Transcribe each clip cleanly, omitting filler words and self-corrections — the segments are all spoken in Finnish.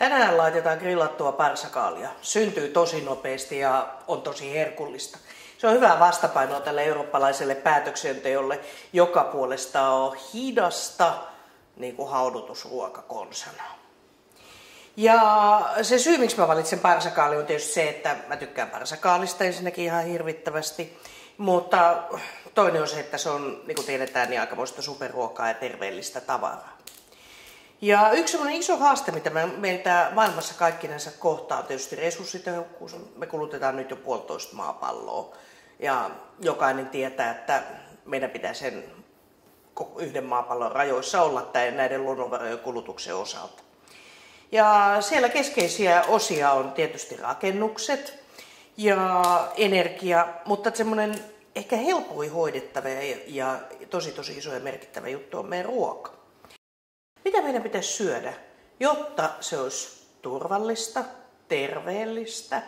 Tänään laitetaan grillattua parsakaalia. Syntyy tosi nopeasti ja on tosi herkullista. Se on hyvää vastapainoa tälle eurooppalaiselle päätöksenteolle, joka puolestaan on hidasta, niin kuin haudutusruoka konsana. Ja se syy, miksi mä valitsen parsakaali, on tietysti se, että mä tykkään parsakaalista ensinnäkin ihan hirvittävästi. Mutta toinen on se, että se on, niin kuin tiedetään, niin aikamoista superruokaa ja terveellistä tavaraa. Ja yksi sellainen iso haaste, mitä meiltä maailmassa kaikkinensa kohtaa, on tietysti resurssitehokkuus. Me kulutetaan nyt jo 1,5 maapalloa. Ja jokainen tietää, että meidän pitää sen yhden maapallon rajoissa olla näiden luonnonvarojen kulutuksen osalta. Ja siellä keskeisiä osia on tietysti rakennukset ja energia, mutta semmoinen ehkä helpoin hoidettava ja tosi iso ja merkittävä juttu on meidän ruoka. Mitä meidän pitäisi syödä, jotta se olisi turvallista, terveellistä,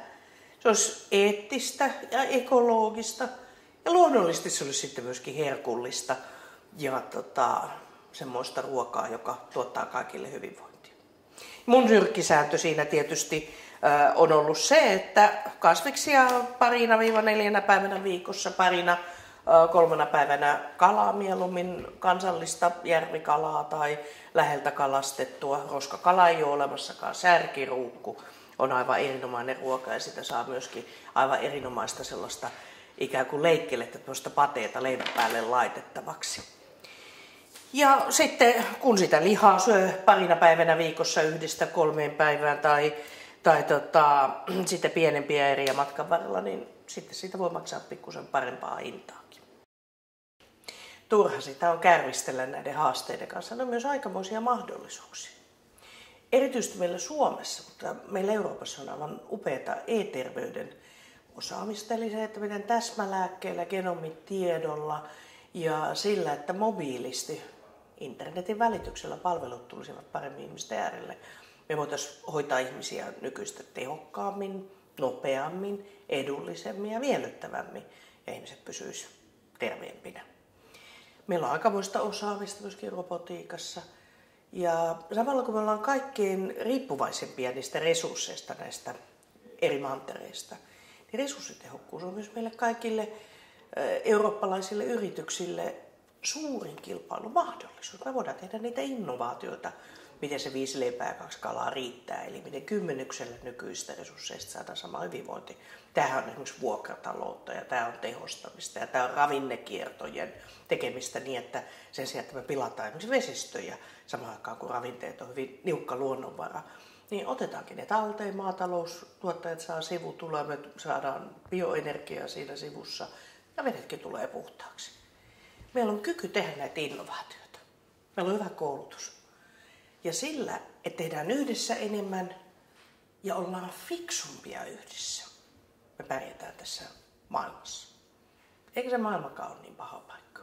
se olisi eettistä ja ekologista ja luonnollisesti se olisi sitten myöskin herkullista ja semmoista ruokaa, joka tuottaa kaikille hyvinvointia. Mun nyrkkisääntö siinä tietysti on ollut se, että kasviksia 2–4 päivänä viikossa, 2–3 päivänä kalaa, mieluummin kansallista järvikalaa tai läheltä kalastettua. Roskakala ei ole olemassakaan, särkiruukku on aivan erinomainen ruoka ja sitä saa myöskin aivan erinomaista sellaista ikään kuin leikkelettä, tuosta pateeta leivän päälle laitettavaksi. Ja sitten kun sitä lihaa syö 2 päivänä viikossa 1–3 päivään tai sitten pienempiä eriä matkan varrella, niin sitten siitä voi maksaa pikkusen parempaa hintaakin. Turha sitä on kärvistellä näiden haasteiden kanssa, ne on myös aikamoisia mahdollisuuksia. Erityisesti meillä Suomessa, mutta meillä Euroopassa on aivan upeata e-terveyden osaamista, eli se, että miten täsmälääkkeellä, genomitiedolla ja sillä, että mobiilisti internetin välityksellä palvelut tulisivat paremmin ihmisten äärelle. Me voitaisiin hoitaa ihmisiä nykyistä tehokkaammin, nopeammin, edullisemmin ja miellyttävämmin ja ihmiset pysyisivät terveempinä. Meillä on aikamoista osaamista myöskin robotiikassa ja samalla kun me ollaan kaikkein riippuvaisempia niistä resursseista näistä eri mantereista, niin resurssitehokkuus on myös meille kaikille eurooppalaisille yrityksille suurin kilpailumahdollisuus. Me voidaan tehdä niitä innovaatioita, miten se 5 leipää ja 2 kalaa riittää, eli miten 10 nykyistä resursseista saadaan sama hyvinvointi. Tämähän on esimerkiksi vuokrataloutta ja tämä on tehostamista ja tämä on ravinnekiertojen tekemistä niin, että sen sijaan, että me pilataan esimerkiksi vesistöjä samaan aikaan, kun ravinteet on hyvin niukka luonnonvara, niin otetaankin ne talteen, maataloustuottajat saa sivutuloa, me saadaan bioenergiaa siinä sivussa ja vedetkin tulee puhtaaksi. Meillä on kyky tehdä näitä innovaatioita. Meillä on hyvä koulutus. Ja sillä, että tehdään yhdessä enemmän ja ollaan fiksumpia yhdessä, me pärjätään tässä maailmassa. Eikä se maailmakaan ole niin paha paikka.